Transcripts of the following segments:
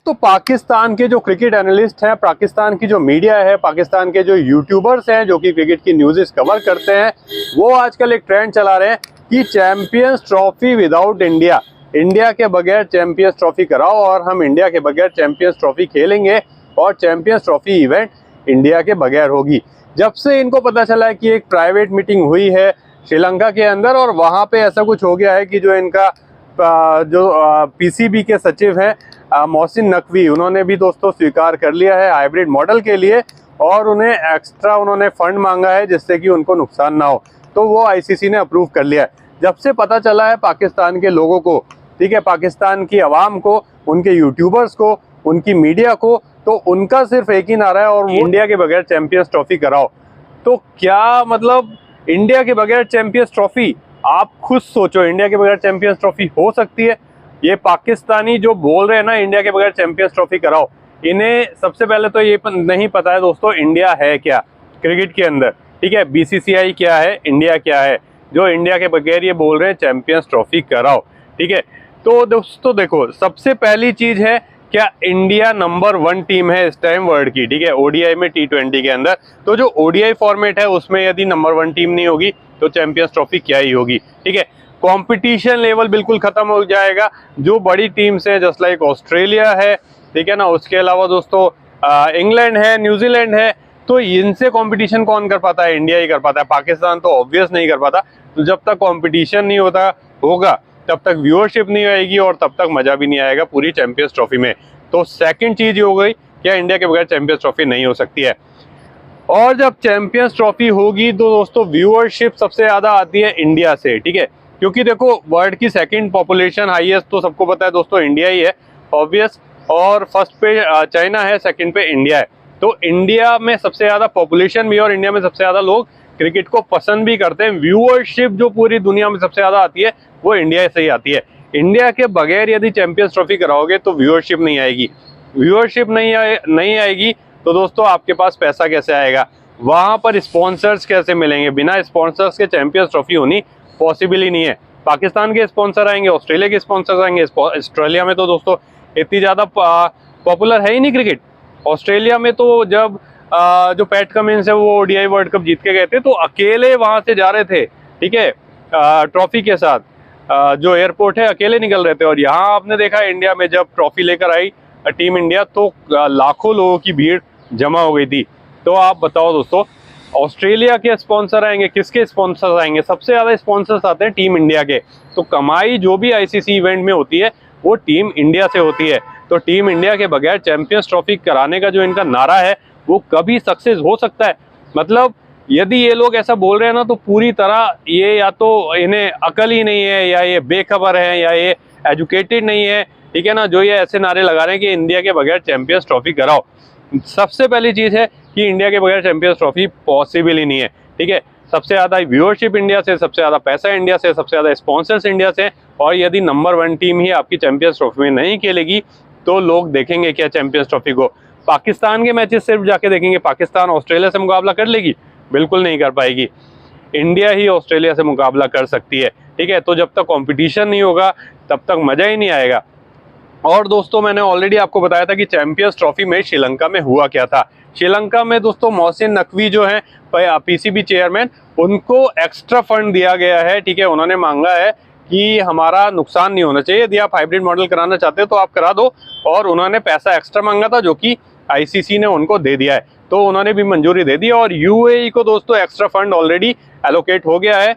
तो पाकिस्तान के जो क्रिकेट एनालिस्ट हैं, पाकिस्तान की जो मीडिया है, पाकिस्तान के जो यूट्यूबर्स हैं जो कि क्रिकेट की न्यूज़ कवर करते हैं, वो आजकल एक ट्रेंड चला रहे हैं कि champions trophy without India, India के बगैर चैंपियंस ट्रॉफी कराओ और हम इंडिया के बगैर चैंपियंस ट्रॉफी खेलेंगे और चैंपियंस ट्रॉफी इवेंट इंडिया के बगैर होगी। जब से इनको पता चला है कि एक प्राइवेट मीटिंग हुई है श्रीलंका के अंदर और वहाँ पे ऐसा कुछ हो गया है कि जो इनका जो पीसीबी के सचिव हैं मोहसिन नकवी, उन्होंने भी दोस्तों स्वीकार कर लिया है हाइब्रिड मॉडल के लिए और उन्हें एक्स्ट्रा उन्होंने फंड मांगा है जिससे कि उनको नुकसान ना हो, तो वो आईसीसी ने अप्रूव कर लिया है। जब से पता चला है पाकिस्तान के लोगों को, ठीक है, पाकिस्तान की आवाम को, उनके यूट्यूबर्स को, उनकी मीडिया को, तो उनका सिर्फ एक ही नारा है और इंडिया के बगैर चैंपियंस ट्रॉफी कराओ। तो क्या मतलब इंडिया के बगैर चैंपियंस ट्रॉफी, आप खुद सोचो, इंडिया के बगैर चैंपियंस ट्रॉफी हो सकती है? ये पाकिस्तानी जो बोल रहे हैं ना इंडिया के बगैर चैंपियंस ट्रॉफी कराओ, इन्हें सबसे पहले तो ये नहीं पता है दोस्तों इंडिया है क्या क्रिकेट के अंदर, ठीक है, बीसीसीआई क्या है, इंडिया क्या है, जो इंडिया के बगैर ये बोल रहे हैं चैंपियंस ट्रॉफी कराओ, ठीक है। तो दोस्तों देखो, सबसे पहली चीज है क्या इंडिया नंबर 1 टीम है इस टाइम वर्ल्ड की, ठीक है, ओडीआई में, T20 के अंदर। तो जो ओडीआई फॉर्मेट है उसमें यदि नंबर 1 टीम नहीं होगी तो चैंपियंस ट्रॉफी क्या ही होगी, ठीक है। कंपटीशन लेवल बिल्कुल खत्म हो जाएगा। जो बड़ी टीम्स हैं जस्ट लाइक ऑस्ट्रेलिया है, ठीक है ना, उसके अलावा दोस्तों इंग्लैंड है, न्यूजीलैंड है, तो इनसे कंपटीशन कौन कर पाता है? इंडिया ही कर पाता है। पाकिस्तान तो ऑब्वियस नहीं कर पाता। तो जब तक कंपटीशन नहीं होगा तब तक व्यूअरशिप नहीं आएगी और तब तक मजा भी नहीं आएगा पूरी चैंपियंस ट्रॉफी में। तो सेकंड चीज ये हो गई, क्या इंडिया के बगैर चैंपियंस ट्रॉफी नहीं हो सकती है। और जब चैंपियंस ट्रॉफी होगी तो दोस्तों व्यूअरशिप सबसे ज्यादा आती है इंडिया से, ठीक है, क्योंकि देखो वर्ल्ड की सेकंड पॉपुलेशन हाईएस्ट तो सबको पता है दोस्तों इंडिया ही है, ऑब्वियस, और फर्स्ट पे चाइना है, सेकंड पे इंडिया है। तो इंडिया में सबसे ज्यादा पॉपुलेशन भी और इंडिया में सबसे ज्यादा लोग क्रिकेट को पसंद भी करते हैं। व्यूअरशिप जो पूरी दुनिया में सबसे ज्यादा आती है वो इंडिया से ही आती है। इंडिया के बगैर यदि चैंपियंस ट्रॉफी कराओगे तो व्यूअरशिप नहीं आएगी। व्यूअरशिप नहीं आएगी तो दोस्तों आपके पास पैसा कैसे आएगा, वहां पर स्पॉन्सर्स कैसे मिलेंगे? बिना स्पॉन्सर्स के चैंपियंस ट्रॉफी होनी पॉसिबल ही नहीं है। पाकिस्तान के स्पॉन्सर आएंगे, ऑस्ट्रेलिया के स्पॉन्सर आएंगे। ऑस्ट्रेलिया में तो दोस्तों इतनी ज़्यादा पॉपुलर है ही नहीं क्रिकेट। ऑस्ट्रेलिया में तो जब जो पैट कमिंस है वो ओडीआई वर्ल्ड कप जीत के गए थे तो अकेले वहां से जा रहे थे, ठीक है, ट्रॉफी के साथ, जो एयरपोर्ट है अकेले निकल रहे थे। और यहाँ आपने देखा इंडिया में जब ट्रॉफी लेकर आई टीम इंडिया तो लाखों लोगों की भीड़ जमा हो गई थी। तो आप बताओ दोस्तों, ऑस्ट्रेलिया के स्पॉन्सर आएंगे, किसके स्पॉन्सर्स आएंगे? सबसे ज्यादा स्पॉन्सर्स आते हैं टीम इंडिया के। तो कमाई जो भी आईसीसी इवेंट में होती है वो टीम इंडिया से होती है। तो टीम इंडिया के बगैर चैंपियंस ट्रॉफी कराने का जो इनका नारा है वो कभी सक्सेस हो सकता है? मतलब यदि ये लोग ऐसा बोल रहे हैं ना तो पूरी तरह ये या तो इन्हें अकल ही नहीं है, या ये बेखबर है, या ये एजुकेटेड नहीं है, ठीक है ना, जो ये ऐसे नारे लगा रहे हैं कि इंडिया के बगैर चैंपियंस ट्रॉफी कराओ। सबसे पहली चीज है कि इंडिया के बगैर चैंपियंस ट्रॉफी पॉसिबल ही नहीं है, ठीक है। सबसे ज्यादा व्यूअरशिप इंडिया से, सबसे ज्यादा पैसा इंडिया से, सबसे ज्यादा स्पॉन्सर्स इंडिया से, और यदि नंबर 1 टीम ही आपकी चैंपियंस ट्रॉफी में नहीं खेलेगी तो लोग देखेंगे क्या चैंपियंस ट्रॉफी को? पाकिस्तान के मैचेस सिर्फ जाके देखेंगे। पाकिस्तान ऑस्ट्रेलिया से मुकाबला कर लेगी? बिल्कुल नहीं कर पाएगी। इंडिया ही ऑस्ट्रेलिया से मुकाबला कर सकती है, ठीक है। तो जब तक कंपटीशन नहीं होगा तब तक मजा ही नहीं आएगा। और दोस्तों मैंने ऑलरेडी आपको बताया था कि चैंपियंस ट्रॉफी में श्रीलंका में हुआ क्या था। श्रीलंका में दोस्तों मोहसिन नकवी जो है पीसीबी चेयरमैन, उनको एक्स्ट्रा फंड दिया गया है, ठीक है। उन्होंने मांगा है कि हमारा नुकसान नहीं होना चाहिए, यदि आप हाइब्रिड मॉडल कराना चाहते हो तो आप करा दो, और उन्होंने पैसा एक्स्ट्रा मांगा था जो कि आईसीसी ने उनको दे दिया है, तो उन्होंने भी मंजूरी दे दी। और यूएई को दोस्तों एक्स्ट्रा फंड ऑलरेडी एलोकेट हो गया है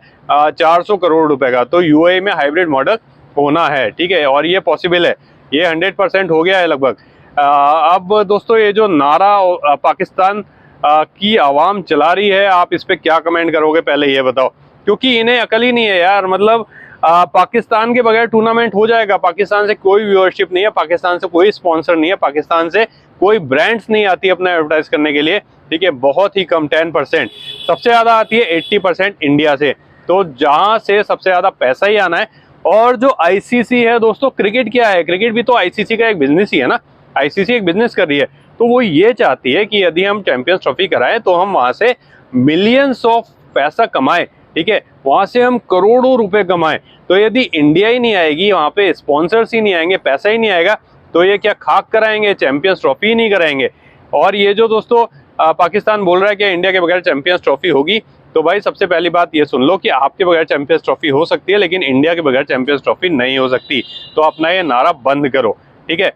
400 करोड़ रुपए का। तो यूएई में हाइब्रिड मॉडल होना है, ठीक है, और ये पॉसिबल है, ये 100% हो गया है लगभग। अब दोस्तों ये जो नारा पाकिस्तान की आवाम चला रही है, आप इस पे क्या कमेंट करोगे पहले ये बताओ, क्योंकि इन्हें अकल ही नहीं है यार। मतलब पाकिस्तान के बगैर टूर्नामेंट हो जाएगा, पाकिस्तान से कोई व्यूअरशिप नहीं है, पाकिस्तान से कोई स्पॉन्सर नहीं है, पाकिस्तान से कोई ब्रांड्स नहीं आती अपना एडवर्टाइज करने के लिए, ठीक है, बहुत ही कम 10%। सबसे ज्यादा आती है 80% इंडिया से। तो जहां से सबसे ज्यादा पैसा ही आना है। और जो आईसीसी है दोस्तों, क्रिकेट क्या है? क्रिकेट भी तो आईसीसी का एक बिजनेस ही है ना। आईसीसी एक बिजनेस कर रही है, तो वो ये चाहती है कि यदि हम चैंपियंस ट्रॉफी कराएं तो हम वहां से मिलियंस ऑफ पैसा कमाएं, ठीक है, वहां से हम करोड़ों रुपए कमाएं। तो यदि इंडिया ही नहीं आएगी, वहां पे स्पॉन्सर्स ही नहीं आएंगे, पैसा ही नहीं आएगा, तो ये क्या खाक कराएंगे, चैंपियंस ट्रॉफी ही नहीं कराएंगे। और ये जो दोस्तों पाकिस्तान बोल रहा है कि इंडिया के बगैर चैंपियंस ट्रॉफी होगी, तो भाई सबसे पहली बात ये सुन लो कि आपके बगैर चैंपियंस ट्रॉफी हो सकती है, लेकिन इंडिया के बगैर चैंपियंस ट्रॉफी नहीं हो सकती। तो अपना ये नारा बंद करो, ठीक है।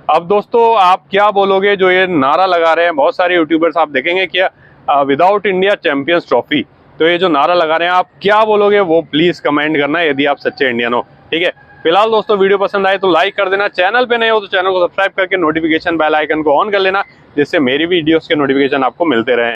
अब दोस्तों आप क्या बोलोगे जो ये नारा लगा रहे हैं बहुत सारे यूट्यूबर्स, आप देखेंगे कि विदाउट इंडिया चैंपियंस ट्रॉफी, तो ये जो नारा लगा रहे हैं आप क्या बोलोगे वो प्लीज कमेंट करना यदि आप सच्चे इंडियन हो, ठीक है। फिलहाल दोस्तों वीडियो पसंद आए तो लाइक कर देना, चैनल पे नए हो तो चैनल को सब्सक्राइब करके नोटिफिकेशन बेल आइकन को ऑन कर लेना, जिससे मेरी वीडियोस के नोटिफिकेशन आपको मिलते रहे।